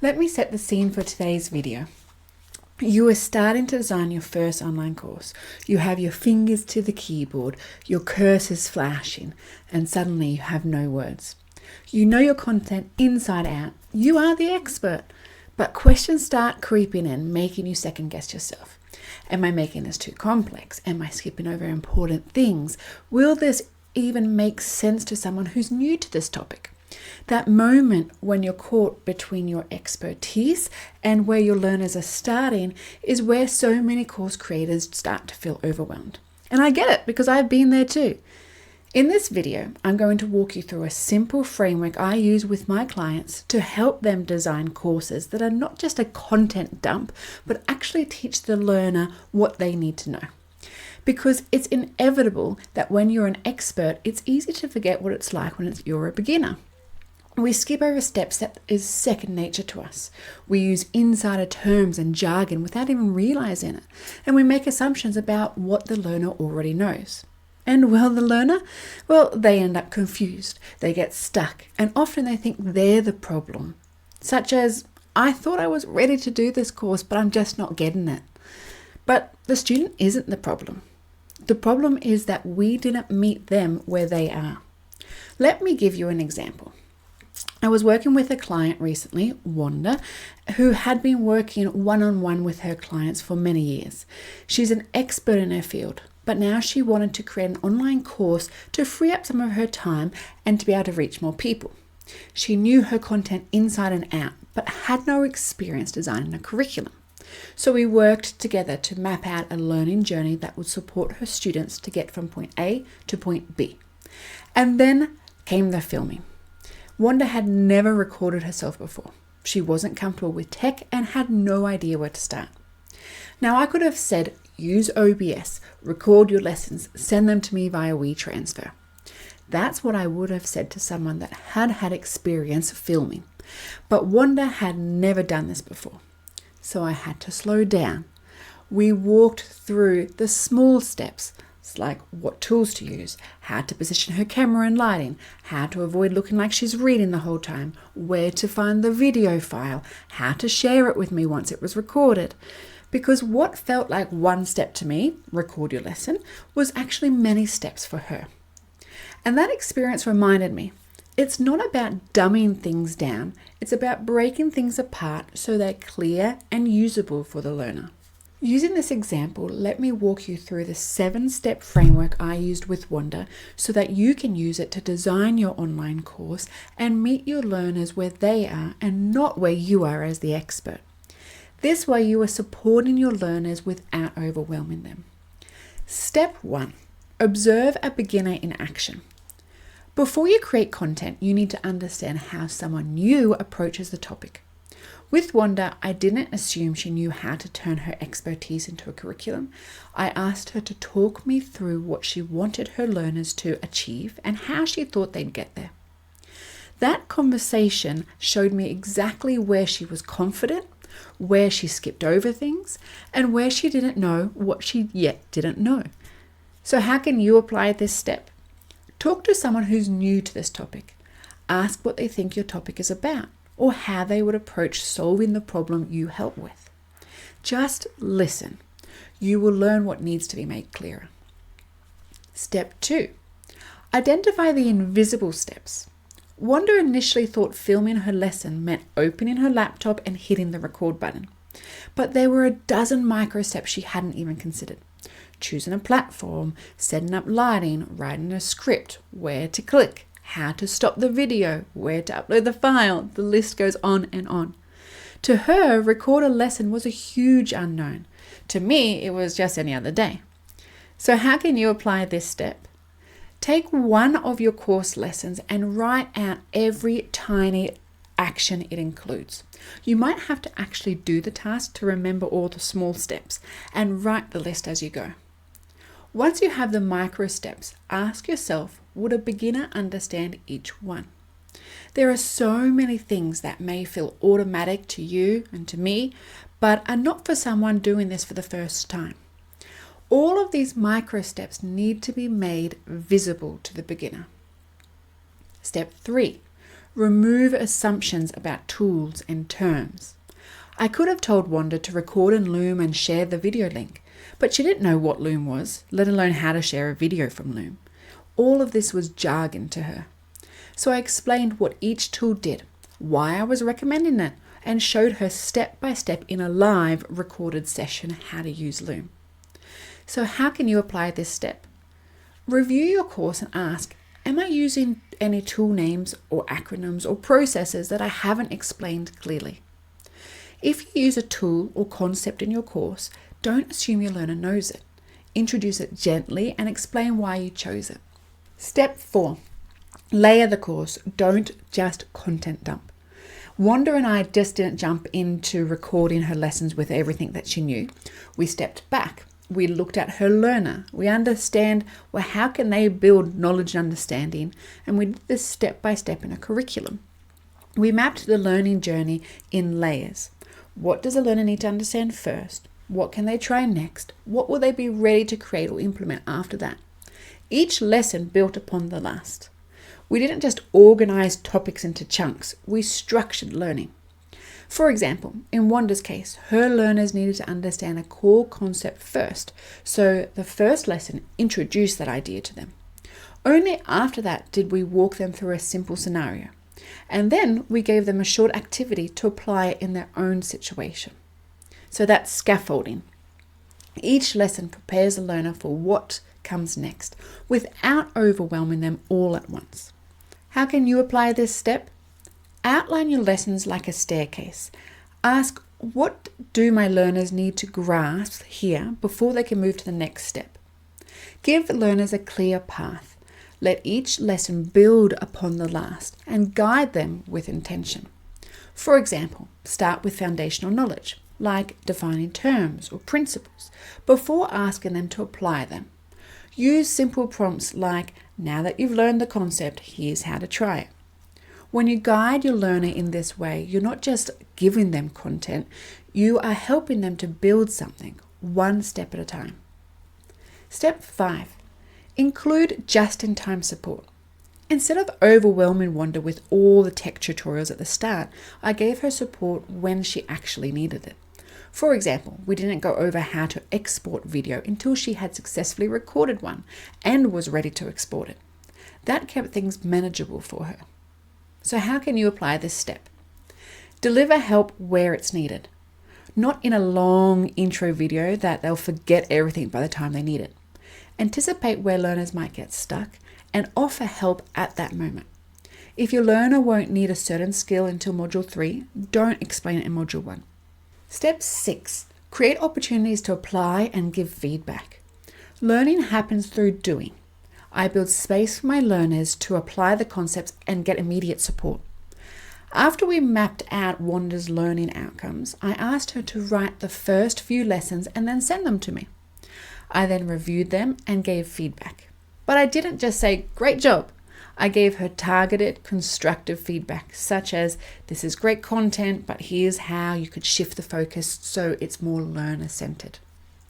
Let me set the scene for today's video. You are starting to design your first online course. You have your fingers to the keyboard, your cursor's flashing, and suddenly you have no words. You know your content inside out. You are the expert. But questions start creeping in, making you second guess yourself. Am I making this too complex? Am I skipping over important things? Will this even make sense to someone who's new to this topic? That moment when you're caught between your expertise and where your learners are starting is where so many course creators start to feel overwhelmed. And I get it because I've been there too. In this video, I'm going to walk you through a simple framework I use with my clients to help them design courses that are not just a content dump, but actually teach the learner what they need to know. Because it's inevitable that when you're an expert, it's easy to forget what it's like when you're a beginner. We skip over steps that is second nature to us. We use insider terms and jargon without even realizing it. And we make assumptions about what the learner already knows. And the learner, they end up confused. They get stuck. And often they think they're the problem. Such as, I thought I was ready to do this course, but I'm just not getting it. But the student isn't the problem. The problem is that we didn't meet them where they are. Let me give you an example. I was working with a client recently, Wanda, who had been working one-on-one with her clients for many years. She's an expert in her field, but now she wanted to create an online course to free up some of her time and to be able to reach more people. She knew her content inside and out, but had no experience designing a curriculum. So we worked together to map out a learning journey that would support her students to get from point A to point B. And then came the filming. Wanda had never recorded herself before. She wasn't comfortable with tech and had no idea where to start. Now I could have said, use OBS, record your lessons, send them to me via WeTransfer. That's what I would have said to someone that had experience filming. But Wanda had never done this before. So I had to slow down. We walked through the small steps, like what tools to use, how to position her camera and lighting, how to avoid looking like she's reading the whole time, where to find the video file, how to share it with me once it was recorded. Because what felt like one step to me, record your lesson, was actually many steps for her. And that experience reminded me, it's not about dumbing things down, it's about breaking things apart so they're clear and usable for the learner. Using this example, let me walk you through the 7-step framework I used with Wanda so that you can use it to design your online course and meet your learners where they are and not where you are as the expert. This way you are supporting your learners without overwhelming them. Step 1. Observe a beginner in action. Before you create content, you need to understand how someone new approaches the topic. With Wanda, I didn't assume she knew how to turn her expertise into a curriculum. I asked her to talk me through what she wanted her learners to achieve and how she thought they'd get there. That conversation showed me exactly where she was confident, where she skipped over things, and where she didn't know what she yet didn't know. So how can you apply this step? Talk to someone who's new to this topic. Ask what they think your topic is about, or how they would approach solving the problem you help with. Just listen. You will learn what needs to be made clearer. Step 2. Identify the invisible steps. Wanda initially thought filming her lesson meant opening her laptop and hitting the record button. But there were a dozen micro steps she hadn't even considered. Choosing a platform, setting up lighting, writing a script, where to click, how to stop the video, where to upload the file, the list goes on and on. To her, record a lesson was a huge unknown. To me, it was just any other day. So how can you apply this step? Take one of your course lessons and write out every tiny action it includes. You might have to actually do the task to remember all the small steps and write the list as you go. Once you have the micro steps, ask yourself, would a beginner understand each one? There are so many things that may feel automatic to you and to me, but are not for someone doing this for the first time. All of these micro steps need to be made visible to the beginner. Step 3. Remove assumptions about tools and terms. I could have told Wanda to record in Loom and share the video link, but she didn't know what Loom was, let alone how to share a video from Loom. All of this was jargon to her. So I explained what each tool did, why I was recommending it, and showed her step by step in a live recorded session how to use Loom. So how can you apply this step? Review your course and ask, am I using any tool names or acronyms or processes that I haven't explained clearly? If you use a tool or concept in your course, don't assume your learner knows it. Introduce it gently and explain why you chose it. Step 4. Layer the course. Don't just content dump. Wanda and I just didn't jump into recording her lessons with everything that she knew. We stepped back. We looked at her learner. We understand, well, how can they build knowledge and understanding? And we did this step by step in a curriculum. We mapped the learning journey in layers. What does a learner need to understand first? What can they try next? What will they be ready to create or implement after that? Each lesson built upon the last. We didn't just organize topics into chunks. We structured learning. For example, in Wanda's case, her learners needed to understand a core concept first. So the first lesson introduced that idea to them. Only after that did we walk them through a simple scenario. And then we gave them a short activity to apply it in their own situation. So that's scaffolding. Each lesson prepares the learner for what comes next without overwhelming them all at once. How can you apply this step? Outline your lessons like a staircase. Ask, what do my learners need to grasp here before they can move to the next step? Give learners a clear path. Let each lesson build upon the last and guide them with intention. For example, start with foundational knowledge, like defining terms or principles, before asking them to apply them. Use simple prompts like, now that you've learned the concept, here's how to try it. When you guide your learner in this way, you're not just giving them content, you are helping them to build something, one step at a time. Step 5. Include just-in-time support. Instead of overwhelming Wanda with all the tech tutorials at the start, I gave her support when she actually needed it. For example, we didn't go over how to export video until she had successfully recorded one and was ready to export it. That kept things manageable for her. So how can you apply this step? Deliver help where it's needed. Not in a long intro video that they'll forget everything by the time they need it. Anticipate where learners might get stuck and offer help at that moment. If your learner won't need a certain skill until Module 3, don't explain it in Module 1. Step 6. Create opportunities to apply and give feedback. Learning happens through doing. I build space for my learners to apply the concepts and get immediate support. After we mapped out Wanda's learning outcomes, I asked her to write the first few lessons and then send them to me. I then reviewed them and gave feedback. But I didn't just say, great job. I gave her targeted, constructive feedback, such as, this is great content, but here's how you could shift the focus so it's more learner-centered.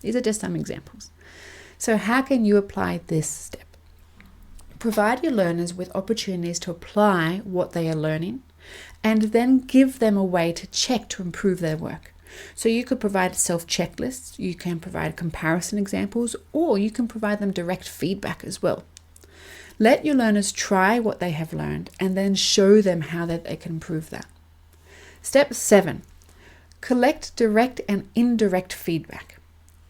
These are just some examples. So how can you apply this step? Provide your learners with opportunities to apply what they are learning, and then give them a way to check to improve their work. So you could provide self-checklists, you can provide comparison examples, or you can provide them direct feedback as well. Let your learners try what they have learned and then show them how that they can improve that. Step 7. Collect direct and indirect feedback.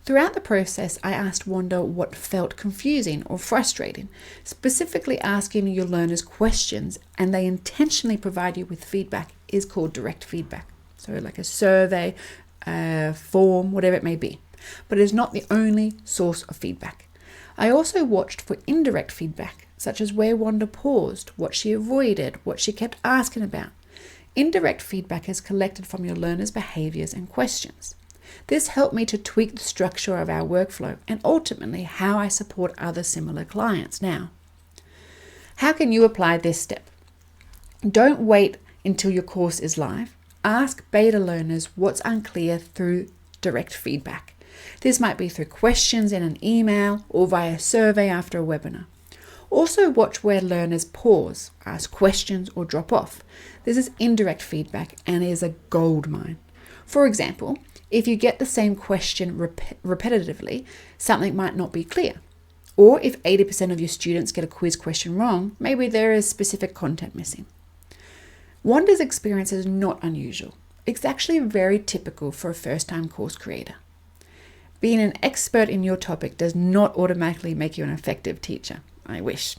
Throughout the process, I asked Wanda what felt confusing or frustrating, specifically asking your learners questions, and they intentionally provide you with feedback is called direct feedback. So like a survey, a form, whatever it may be. But it is not the only source of feedback. I also watched for indirect feedback, such as where Wanda paused, what she avoided, what she kept asking about. Indirect feedback is collected from your learners' behaviors and questions. This helped me to tweak the structure of our workflow and ultimately how I support other similar clients now. How can you apply this step? Don't wait until your course is live. Ask beta learners what's unclear through direct feedback. This might be through questions in an email or via survey after a webinar. Also watch where learners pause, ask questions, or drop off. This is indirect feedback and is a gold mine. For example, if you get the same question repetitively, something might not be clear. Or if 80% of your students get a quiz question wrong, maybe there is specific content missing. Wanda's experience is not unusual. It's actually very typical for a first-time course creator. Being an expert in your topic does not automatically make you an effective teacher. I wish.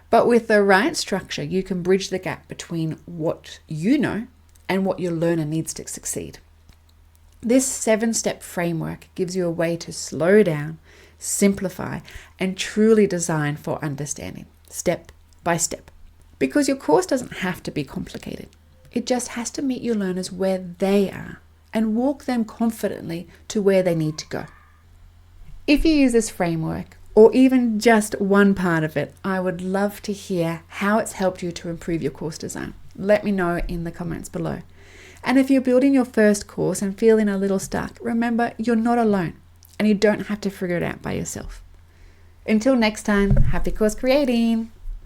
But with the right structure, you can bridge the gap between what you know and what your learner needs to succeed. This 7-step framework gives you a way to slow down, simplify, and truly design for understanding, step by step. Because your course doesn't have to be complicated. It just has to meet your learners where they are and walk them confidently to where they need to go. If you use this framework, or even just one part of it, I would love to hear how it's helped you to improve your course design. Let me know in the comments below. And if you're building your first course and feeling a little stuck, remember you're not alone and you don't have to figure it out by yourself. Until next time, happy course creating!